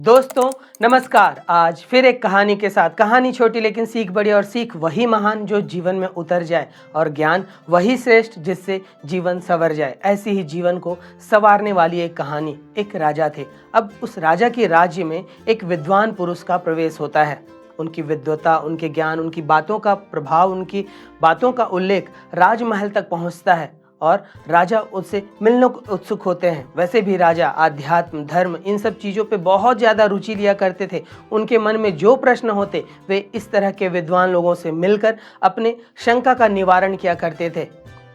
दोस्तों नमस्कार। आज फिर एक कहानी के साथ, कहानी छोटी लेकिन सीख बड़ी, और सीख वही महान जो जीवन में उतर जाए, और ज्ञान वही श्रेष्ठ जिससे जीवन संवर जाए। ऐसी ही जीवन को संवारने वाली एक कहानी। एक राजा थे। अब उस राजा के राज्य में एक विद्वान पुरुष का प्रवेश होता है। उनकी विद्वता, उनके ज्ञान, उनकी बातों का प्रभाव, उनकी बातों का उल्लेख राजमहल तक पहुंचता है और राजा उससे मिलने को उत्सुक होते हैं। वैसे भी राजा आध्यात्म, धर्म, इन सब चीज़ों पे बहुत ज़्यादा रुचि लिया करते थे। उनके मन में जो प्रश्न होते वे इस तरह के विद्वान लोगों से मिलकर अपने शंका का निवारण किया करते थे।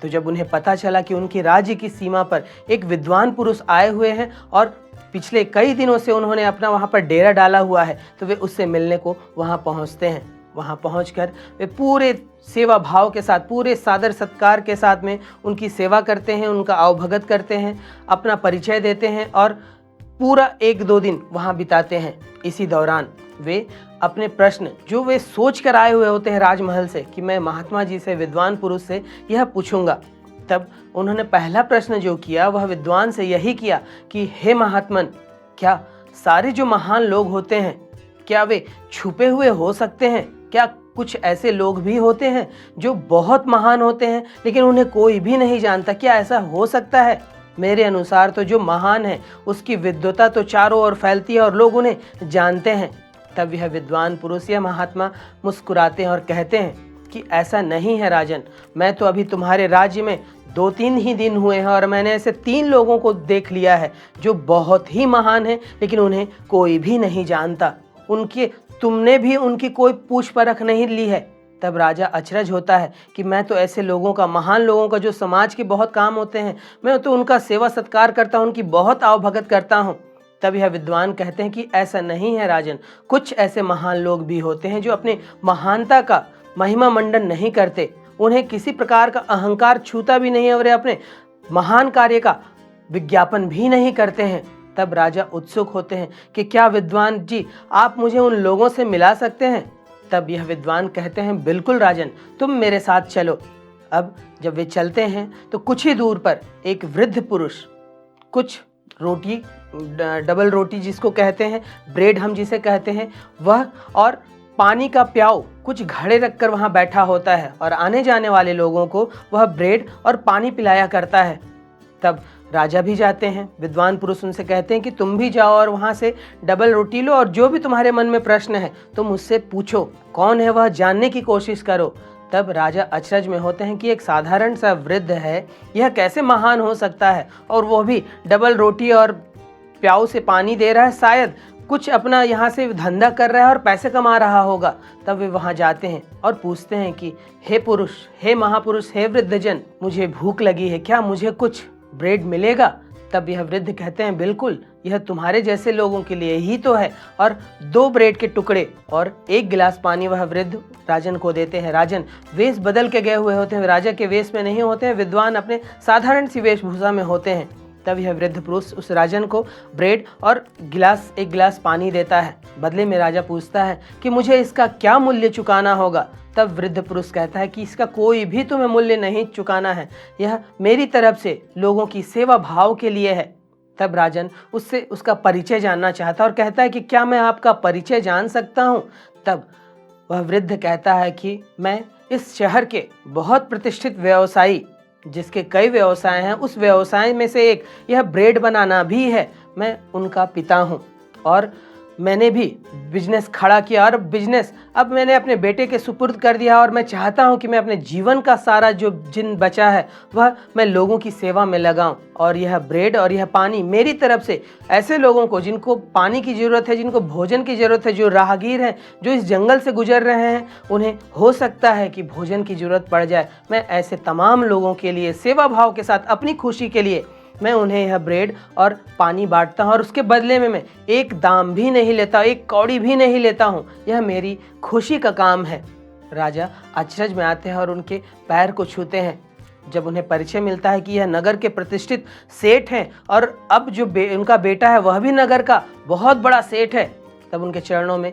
तो जब उन्हें पता चला कि उनकी राज्य की सीमा पर एक विद्वान पुरुष आए हुए हैं और पिछले कई दिनों से उन्होंने अपना वहाँ पर डेरा डाला हुआ है, तो वे उससे मिलने को वहाँ पहुँचते हैं। वहाँ पहुंचकर वे पूरे सेवा भाव के साथ, पूरे सादर सत्कार के साथ में उनकी सेवा करते हैं, उनका आवभगत करते हैं, अपना परिचय देते हैं और पूरा 1-2 दिन वहाँ बिताते हैं। इसी दौरान वे अपने प्रश्न जो वे सोच कर आए हुए होते हैं राजमहल से कि मैं महात्मा जी से, विद्वान पुरुष से यह पूछूंगा, तब उन्होंने पहला प्रश्न जो किया वह विद्वान से यही किया कि हे महात्मन, क्या सारे जो महान लोग होते हैं क्या वे छुपे हुए हो सकते हैं? क्या कुछ ऐसे लोग भी होते हैं जो बहुत महान होते हैं लेकिन उन्हें कोई भी नहीं जानता? क्या ऐसा हो सकता है? मेरे अनुसार तो जो महान है उसकी विद्वता तो चारों ओर फैलती है और लोग उन्हें जानते हैं। तब यह विद्वान पुरुष, यह महात्मा मुस्कुराते हैं और कहते हैं कि ऐसा नहीं है राजन, मैं तो अभी तुम्हारे राज्य में 2-3 ही दिन हुए हैं और मैंने ऐसे 3 लोगों को देख लिया है जो बहुत ही महान हैं लेकिन उन्हें कोई भी नहीं जानता। तुमने भी उनकी कोई पूछ परख नहीं ली है। तब राजा अचरज होता है कि मैं तो ऐसे लोगों का, महान लोगों का जो समाज के बहुत काम होते हैं, मैं तो उनका सेवा सत्कार करता हूँ, उनकी बहुत आवभगत करता हूँ। तब यह विद्वान कहते हैं कि ऐसा नहीं है राजन, कुछ ऐसे महान लोग भी होते हैं जो अपने महानता का महिमा मंडन नहीं करते, उन्हें किसी प्रकार का अहंकार छूता भी नहीं है और अपने महान कार्य का विज्ञापन भी नहीं करते हैं। तब राजा उत्सुक होते हैं कि क्या विद्वान जी आप मुझे उन लोगों से मिला सकते हैं? तब यह विद्वान कहते हैं बिल्कुल राजन, तुम मेरे साथ चलो। अब जब वे चलते हैं तो कुछ ही दूर पर एक वृद्ध पुरुष कुछ रोटी, डबल रोटी जिसको कहते हैं, ब्रेड हम जिसे कहते हैं, वह और पानी का प्याऊ कुछ घड़े रखकर वहाँ बैठा होता है और आने जाने वाले लोगों को वह ब्रेड और पानी पिलाया करता है। तब राजा भी जाते हैं। विद्वान पुरुष उनसे कहते हैं कि तुम भी जाओ और वहाँ से डबल रोटी लो और जो भी तुम्हारे मन में प्रश्न है तुम उससे पूछो, कौन है वह जानने की कोशिश करो। तब राजा अचरज में होते हैं कि एक साधारण सा वृद्ध है, यह कैसे महान हो सकता है, और वो भी डबल रोटी और प्याऊ से पानी दे रहा है, शायद कुछ अपना यहाँ से धंधा कर रहा है और पैसे कमा रहा होगा। तब वे वहाँ जाते हैं और पूछते हैं कि हे पुरुष, हे महापुरुष, हे वृद्धजन, मुझे भूख लगी है, क्या मुझे कुछ ब्रेड मिलेगा? तब यह वृद्ध कहते हैं बिल्कुल, यह तुम्हारे जैसे लोगों के लिए ही तो है, और 2 ब्रेड के टुकड़े और 1 गिलास पानी वह वृद्ध राजन को देते हैं। राजन वेश बदल के गए हुए होते हैं, राजा के वेश में नहीं होते हैं, विद्वान अपने साधारण सी वेशभूषा में होते हैं। तब यह वृद्ध पुरुष उस राजन को ब्रेड और 1 गिलास पानी देता है। बदले में राजा पूछता है कि मुझे इसका क्या मूल्य चुकाना होगा? तब वृद्ध पुरुष कहता है कि इसका कोई भी तुम्हें मूल्य नहीं चुकाना है, यह मेरी तरफ से लोगों की सेवा भाव के लिए है। तब राजन उससे उसका परिचय जानना चाहता है और कहता है कि क्या मैं आपका परिचय जान सकता हूँ? तब वह वृद्ध कहता है कि मैं इस शहर के बहुत प्रतिष्ठित व्यवसायी, जिसके कई व्यवसाय हैं, उस व्यवसाय में से एक यह ब्रेड बनाना भी है, मैं उनका पिता हूँ और मैंने भी बिजनेस खड़ा किया और बिजनेस अब मैंने अपने बेटे के सुपुर्द कर दिया और मैं चाहता हूँ कि मैं अपने जीवन का सारा जो जिन बचा है वह मैं लोगों की सेवा में लगाऊं, और यह ब्रेड और यह पानी मेरी तरफ से ऐसे लोगों को जिनको पानी की ज़रूरत है, जिनको भोजन की ज़रूरत है, जो राहगीर हैं, जो इस जंगल से गुजर रहे हैं, उन्हें हो सकता है कि भोजन की ज़रूरत पड़ जाए, मैं ऐसे तमाम लोगों के लिए सेवा भाव के साथ, अपनी खुशी के लिए मैं उन्हें यह ब्रेड और पानी बांटता हूँ और उसके बदले में मैं एक दाम भी नहीं लेता, एक कौड़ी भी नहीं लेता हूँ, यह मेरी खुशी का काम है। राजा अचरज में आते हैं और उनके पैर को छूते हैं। जब उन्हें परिचय मिलता है कि यह नगर के प्रतिष्ठित सेठ हैं और अब जो उनका बेटा है वह भी नगर का बहुत बड़ा सेठ है, तब उनके चरणों में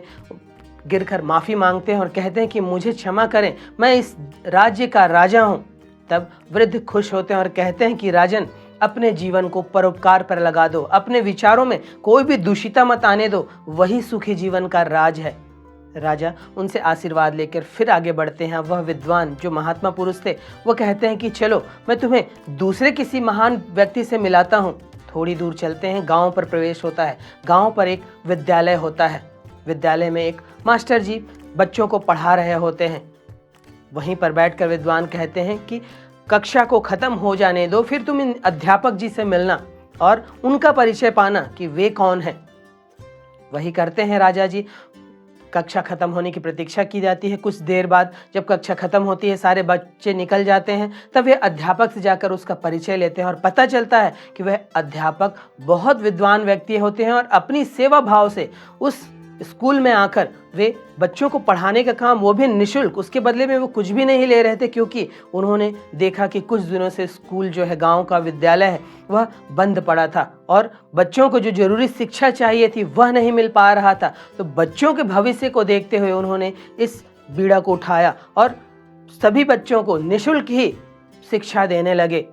गिरकर माफ़ी मांगते हैं और कहते हैं कि मुझे क्षमा करें, मैं इस राज्य का राजा हूँ। तब वृद्ध खुश होते हैं और कहते हैं कि राजन, अपने जीवन को परोपकार पर लगा दो, अपने विचारों में कोई भी दूषिता मत आने दो, वही सुखी जीवन का राज है। राजा उनसे आशीर्वाद लेकर फिर आगे बढ़ते हैं। वह विद्वान जो महात्मा पुरुष थे वह कहते हैं कि चलो मैं तुम्हें दूसरे किसी महान व्यक्ति से मिलाता हूँ। थोड़ी दूर चलते हैं, गांव पर प्रवेश होता है। गांव पर एक विद्यालय होता है। विद्यालय में एक मास्टर जी बच्चों को पढ़ा रहे होते हैं। वहीं पर बैठकर विद्वान कहते हैं कि कक्षा को खत्म हो जाने दो, फिर तुम इन अध्यापक जी से मिलना और उनका परिचय पाना कि वे कौन हैं। वही करते हैं राजा जी। कक्षा खत्म होने की प्रतीक्षा की जाती है। कुछ देर बाद जब कक्षा खत्म होती है, सारे बच्चे निकल जाते हैं, तब वे अध्यापक से जाकर उसका परिचय लेते हैं और पता चलता है कि वह अध्यापक बहुत विद्वान व्यक्ति होते हैं और अपनी सेवा भाव से उस स्कूल में आकर वे बच्चों को पढ़ाने का काम, वो भी निःशुल्क, उसके बदले में वो कुछ भी नहीं ले रहे थे, क्योंकि उन्होंने देखा कि कुछ दिनों से स्कूल जो है, गांव का विद्यालय है, वह बंद पड़ा था और बच्चों को जो जरूरी शिक्षा चाहिए थी वह नहीं मिल पा रहा था। तो बच्चों के भविष्य को देखते हुए उन्होंने इस बीड़ा को उठाया और सभी बच्चों को निःशुल्क ही शिक्षा देने लगे।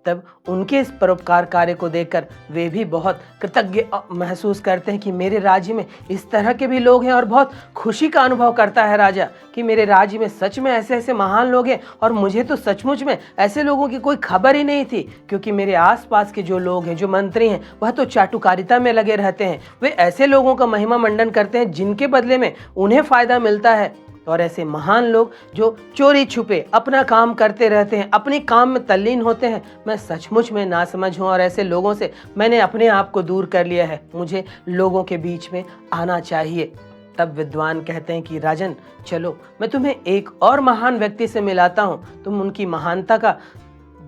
तब उनके इस परोपकार कार्य को देखकर वे भी बहुत कृतज्ञ महसूस करते हैं कि मेरे राज्य में इस तरह के भी लोग हैं, और बहुत खुशी का अनुभव करता है राजा कि मेरे राज्य में सच में ऐसे ऐसे महान लोग हैं। और मुझे तो सचमुच में ऐसे लोगों की कोई खबर ही नहीं थी, क्योंकि मेरे आसपास के जो लोग हैं, जो मंत्री हैं, वह तो चाटुकारिता में लगे रहते हैं। वे ऐसे लोगों का महिमा मंडन करते हैं जिनके बदले में उन्हें फायदा मिलता है। और ऐसे महान लोग जो चोरी छुपे अपना काम करते रहते हैं, अपने काम में तल्लीन होते हैं, मैं सचमुच में नासमझ हूँ और ऐसे लोगों से मैंने अपने आप को दूर कर लिया है। मुझे लोगों के बीच में आना चाहिए। तब विद्वान कहते हैं कि राजन चलो मैं तुम्हें एक और महान व्यक्ति से मिलाता हूँ। तुम उनकी महानता का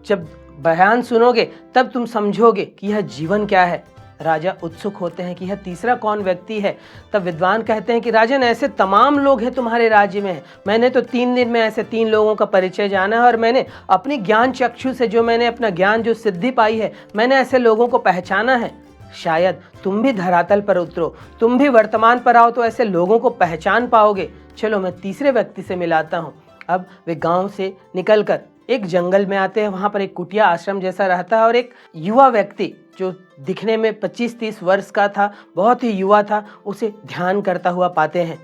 जब बयान सुनोगे तब तुम समझोगे कि यह जीवन क्या है। राजा उत्सुक होते हैं कि यह तीसरा कौन व्यक्ति है। तब विद्वान कहते हैं कि राजन ऐसे तमाम लोग हैं तुम्हारे राज्य में। मैंने तो 3 दिन में ऐसे 3 लोगों का परिचय जाना है, और मैंने अपनी ज्ञान चक्षु से जो मैंने अपना ज्ञान जो सिद्धि पाई है, मैंने ऐसे लोगों को पहचाना है। शायद तुम भी धरातल पर उतरो, तुम भी वर्तमान पर आओ तो ऐसे लोगों को पहचान पाओगे। चलो मैं तीसरे व्यक्ति से मिलाता हूँ। अब वे गांव से निकलकर एक जंगल में आते हैं। वहां पर एक कुटिया आश्रम जैसा रहता है और एक युवा व्यक्ति जो दिखने में 25-30 वर्ष का था, बहुत ही युवा था, उसे ध्यान करता हुआ पाते हैं।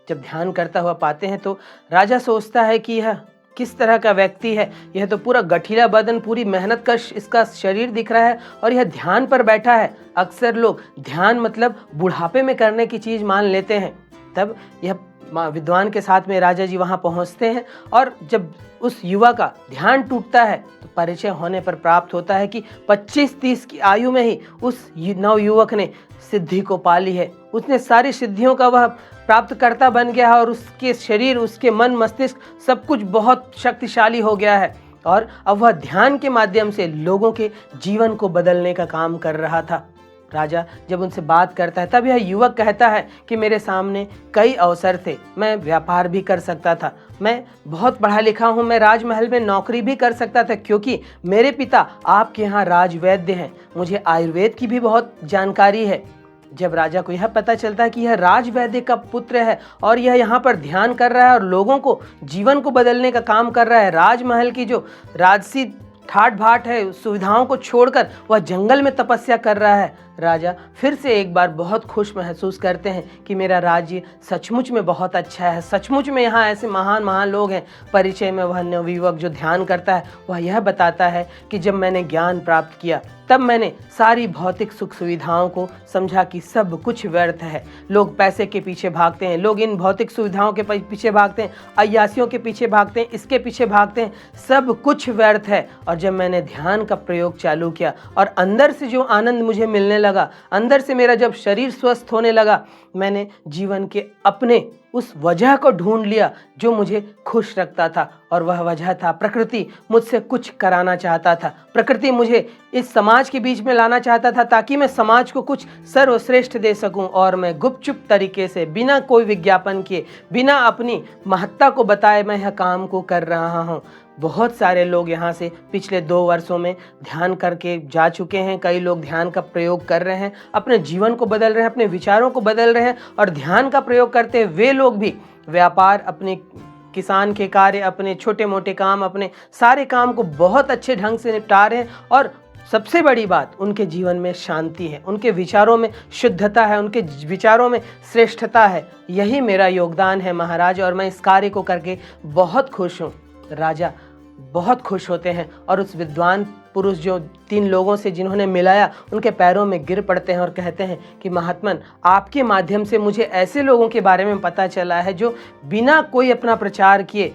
जब ध्यान करता हुआ पाते हैं तो राजा सोचता है कि यह किस तरह का व्यक्ति है। यह तो पूरा गठीला बदन, पूरी मेहनत का इसका शरीर दिख रहा है और यह ध्यान पर बैठा है। अक्सर लोग ध्यान मतलब बुढ़ापे में करने की चीज मान लेते हैं। तब यह विद्वान के साथ में राजा जी वहां पहुंचते हैं और जब उस युवा का ध्यान टूटता है तो परिचय होने पर प्राप्त होता है कि 25-30 की आयु में ही उस नवयुवक ने सिद्धि को पा ली है। उसने सारी सिद्धियों का वह प्राप्तकर्ता बन गया है और उसके शरीर, उसके मन, मस्तिष्क सब कुछ बहुत शक्तिशाली हो गया है और अब वह ध्यान के माध्यम से लोगों के जीवन को बदलने का काम कर रहा था। राजा जब उनसे बात करता है तब यह युवक कहता है कि मेरे सामने कई अवसर थे, मैं व्यापार भी कर सकता था, मैं बहुत पढ़ा लिखा हूँ, मैं राजमहल में नौकरी भी कर सकता था, क्योंकि मेरे पिता आपके यहाँ राजवैद्य हैं, मुझे आयुर्वेद की भी बहुत जानकारी है। जब राजा को यह पता चलता है कि यह राजवैद्य का पुत्र है और यह यहाँ पर ध्यान कर रहा है और लोगों को जीवन को बदलने का काम कर रहा है, राजमहल की जो राजसी ठाट भाट है, सुविधाओं को छोड़कर वह जंगल में तपस्या कर रहा है, राजा फिर से एक बार बहुत खुश महसूस करते हैं कि मेरा राज्य सचमुच में बहुत अच्छा है, सचमुच में यहाँ ऐसे महान महान लोग हैं। परिचय में वह नवयुवक जो ध्यान करता है वह यह बताता है कि जब मैंने ज्ञान प्राप्त किया तब मैंने सारी भौतिक सुख सुविधाओं को समझा कि सब कुछ व्यर्थ है। लोग पैसे के पीछे भागते हैं, लोग इन भौतिक सुविधाओं के पीछे भागते हैं, अय्यासियों के पीछे भागते हैं, इसके पीछे भागते हैं, सब कुछ व्यर्थ है। और जब मैंने ध्यान का प्रयोग चालू किया और अंदर से जो आनंद मुझे मिलने लगा, अंदर से मेरा जब शरीर स्वस्थ होने लगा, मैंने जीवन के अपने उस वजह को ढूंढ लिया जो मुझे खुश रखता था, और वह वजह था प्रकृति मुझसे कुछ कराना चाहता था। प्रकृति मुझे इस समाज के बीच में लाना चाहता था ताकि मैं समाज को कुछ सर्वश्रेष्ठ दे सकूं, और मैं गुपचुप तरीके से बिना कोई विज्ञापन किए, बिना अपनी महत्ता को बताए मैं यह काम को कर रहा हूं। बहुत सारे लोग यहाँ से पिछले 2 वर्षों में ध्यान करके जा चुके हैं। कई लोग ध्यान का प्रयोग कर रहे हैं, अपने जीवन को बदल रहे हैं, अपने विचारों को बदल रहे हैं, और ध्यान का प्रयोग करते वे लोग भी व्यापार, अपने किसान के कार्य, अपने छोटे मोटे काम, अपने सारे काम को बहुत अच्छे ढंग से निपटा रहे हैं और सबसे बड़ी बात, उनके जीवन में शांति है, उनके विचारों में शुद्धता है, उनके विचारों में श्रेष्ठता है। यही मेरा योगदान है महाराज, और मैं इस कार्य को करके बहुत खुश हूँ। राजा बहुत खुश होते हैं और उस विद्वान पुरुष जो 3 लोगों से जिन्होंने मिलाया, उनके पैरों में गिर पड़ते हैं और कहते हैं कि महात्मन, आपके माध्यम से मुझे ऐसे लोगों के बारे में पता चला है जो बिना कोई अपना प्रचार किए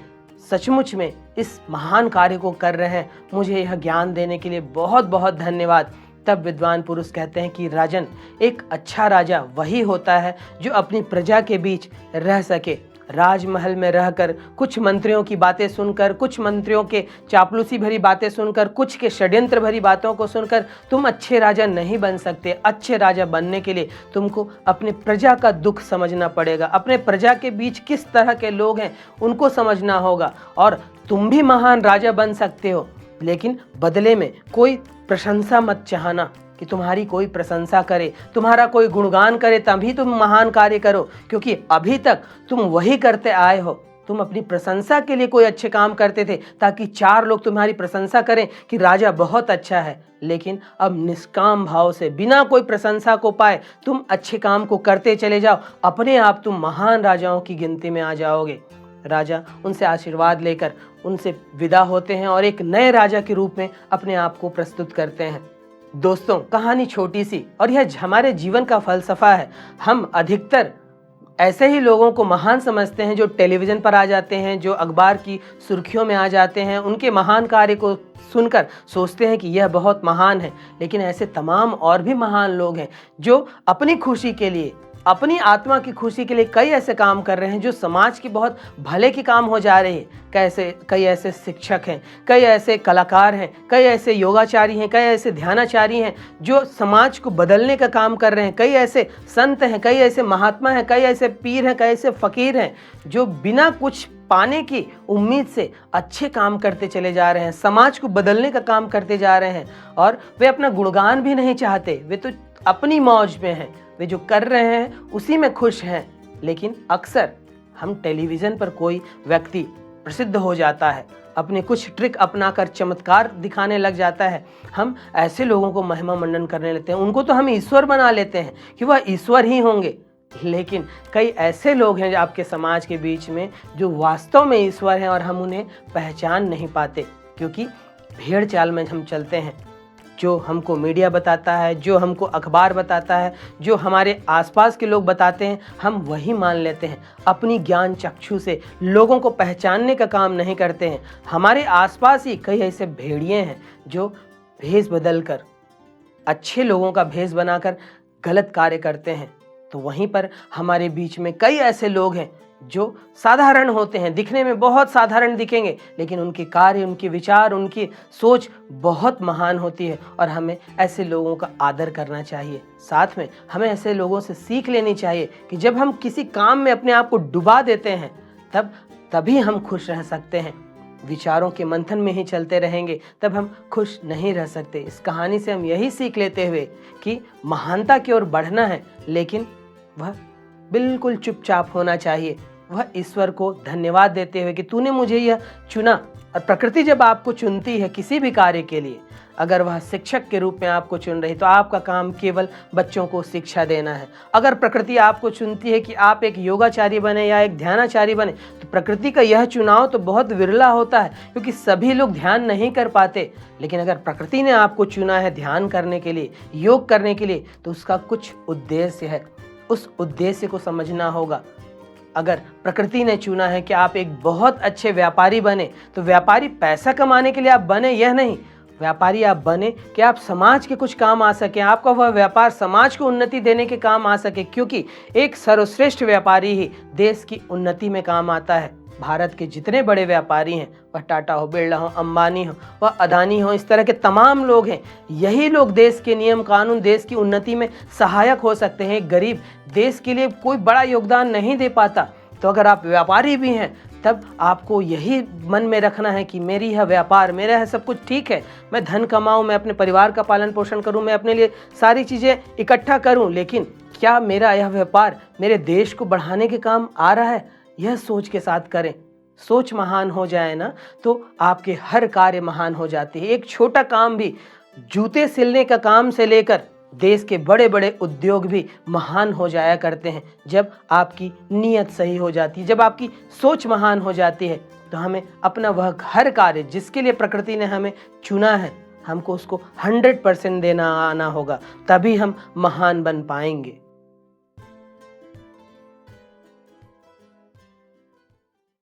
सचमुच में इस महान कार्य को कर रहे हैं। मुझे यह ज्ञान देने के लिए बहुत बहुत धन्यवाद। तब विद्वान पुरुष कहते हैं कि राजन, एक अच्छा राजा वही होता है जो अपनी प्रजा के बीच रह सके। राजमहल में रहकर कुछ मंत्रियों की बातें सुनकर, कुछ मंत्रियों के चापलूसी भरी बातें सुनकर, कुछ के षड्यंत्र भरी बातों को सुनकर तुम अच्छे राजा नहीं बन सकते। अच्छे राजा बनने के लिए तुमको अपने प्रजा का दुख समझना पड़ेगा, अपने प्रजा के बीच किस तरह के लोग हैं उनको समझना होगा, और तुम भी महान राजा बन सकते हो। लेकिन बदले में कोई प्रशंसा मत चाहना कि तुम्हारी कोई प्रशंसा करे, तुम्हारा कोई गुणगान करे तभी तुम महान कार्य करो, क्योंकि अभी तक तुम वही करते आए हो। तुम अपनी प्रशंसा के लिए कोई अच्छे काम करते थे ताकि 4 लोग तुम्हारी प्रशंसा करें कि राजा बहुत अच्छा है, लेकिन अब निष्काम भाव से बिना कोई प्रशंसा को पाए तुम अच्छे काम को करते चले जाओ, अपने आप तुम महान राजाओं की गिनती में आ जाओगे। राजा उनसे आशीर्वाद लेकर उनसे विदा होते हैं और एक नए राजा के रूप में अपने आप को प्रस्तुत करते हैं। दोस्तों, कहानी छोटी सी और यह हमारे जीवन का फलसफा है। हम अधिकतर ऐसे ही लोगों को महान समझते हैं जो टेलीविज़न पर आ जाते हैं, जो अखबार की सुर्खियों में आ जाते हैं। उनके महान कार्य को सुनकर सोचते हैं कि यह बहुत महान है, लेकिन ऐसे तमाम और भी महान लोग हैं जो अपनी खुशी के लिए, अपनी आत्मा की खुशी के लिए कई ऐसे काम कर रहे हैं जो समाज की बहुत भले की काम हो जा रहे हैं। कई ऐसे शिक्षक हैं, कई ऐसे कलाकार हैं, कई ऐसे योगाचारी हैं, कई ऐसे ध्यानाचारी हैं जो समाज को बदलने का काम कर रहे हैं। कई ऐसे संत हैं, कई ऐसे महात्मा हैं, कई ऐसे पीर हैं, कई ऐसे फकीर हैं जो बिना कुछ पाने की उम्मीद से अच्छे काम करते चले जा रहे हैं, समाज को बदलने का काम करते जा रहे हैं। और वे अपना गुणगान भी नहीं चाहते, वे तो अपनी मौज में हैं, वे जो कर रहे हैं उसी में खुश हैं। लेकिन अक्सर हम टेलीविज़न पर कोई व्यक्ति प्रसिद्ध हो जाता है, अपने कुछ ट्रिक अपनाकर चमत्कार दिखाने लग जाता है, हम ऐसे लोगों को महिमा मंडन करने लगते हैं, उनको तो हम ईश्वर बना लेते हैं कि वह ईश्वर ही होंगे। लेकिन कई ऐसे लोग हैं आपके समाज के बीच में जो वास्तव में ईश्वर हैं और हम उन्हें पहचान नहीं पाते, क्योंकि भेड़ चाल में हम चलते हैं। जो हमको मीडिया बताता है, जो हमको अखबार बताता है, जो हमारे आसपास के लोग बताते हैं, हम वही मान लेते हैं। अपनी ज्ञान चक्षु से लोगों को पहचानने का काम नहीं करते हैं। हमारे आसपास ही कई ऐसे भेड़िए हैं जो भेष बदल कर, अच्छे लोगों का भेष बनाकर गलत कार्य करते हैं। तो वहीं पर हमारे बीच में कई ऐसे लोग हैं जो साधारण होते हैं, दिखने में बहुत साधारण दिखेंगे, लेकिन उनके कार्य, उनके विचार, उनकी सोच बहुत महान होती है। और हमें ऐसे लोगों का आदर करना चाहिए। साथ में हमें ऐसे लोगों से सीख लेनी चाहिए कि जब हम किसी काम में अपने आप को डुबा देते हैं तभी हम खुश रह सकते हैं। विचारों के मंथन में ही चलते रहेंगे तब हम खुश नहीं रह सकते। इस कहानी से हम यही सीख लेते हुए कि महानता की ओर बढ़ना है, लेकिन वह बिल्कुल चुपचाप होना चाहिए। वह ईश्वर को धन्यवाद देते हुए कि तूने मुझे यह चुना। और प्रकृति जब आपको चुनती है किसी भी कार्य के लिए, अगर वह शिक्षक के रूप में आपको चुन रही, तो आपका काम केवल बच्चों को शिक्षा देना है। अगर प्रकृति आपको चुनती है कि आप एक योगाचारी बने या एक ध्यानाचारी बने, तो प्रकृति का यह चुनाव तो बहुत विरला होता है, क्योंकि सभी लोग ध्यान नहीं कर पाते। लेकिन अगर प्रकृति ने आपको चुना है ध्यान करने के लिए, योग करने के लिए, तो उसका कुछ उद्देश्य है। उस उद्देश्य को समझना होगा। अगर प्रकृति ने चुना है कि आप एक बहुत अच्छे व्यापारी बने, तो व्यापारी पैसा कमाने के लिए आप बने, यह नहीं। व्यापारी आप बने कि आप समाज के कुछ काम आ सके, आपका वह व्यापार समाज को उन्नति देने के काम आ सके, क्योंकि एक सर्वश्रेष्ठ व्यापारी ही देश की उन्नति में काम आता है। भारत के जितने बड़े व्यापारी हैं, वह टाटा हो, बिरला हो, अंबानी हो, वह अदानी हो, इस तरह के तमाम लोग हैं। यही लोग देश के नियम कानून, देश की उन्नति में सहायक हो सकते हैं। गरीब देश के लिए कोई बड़ा योगदान नहीं दे पाता। तो अगर आप व्यापारी भी हैं, तब आपको यही मन में रखना है कि मेरी यह व्यापार, मेरा है सब कुछ ठीक है, मैं धन कमाऊं, मैं अपने परिवार का पालन पोषण करूं, मैं अपने लिए सारी चीज़ें इकट्ठा करूं, लेकिन क्या मेरा यह व्यापार मेरे देश को बढ़ाने के काम आ रहा है? यह सोच के साथ करें। सोच महान हो जाए ना, तो आपके हर कार्य महान हो जाते हैं। एक छोटा काम भी जूते सिलने का काम से लेकर देश के बड़े बड़े उद्योग भी महान हो जाया करते हैं जब आपकी नीयत सही हो जाती है, जब आपकी सोच महान हो जाती है। तो हमें अपना वह हर कार्य जिसके लिए प्रकृति ने हमें चुना है, हमको उसको 100% देना आना होगा, तभी हम महान बन पाएंगे।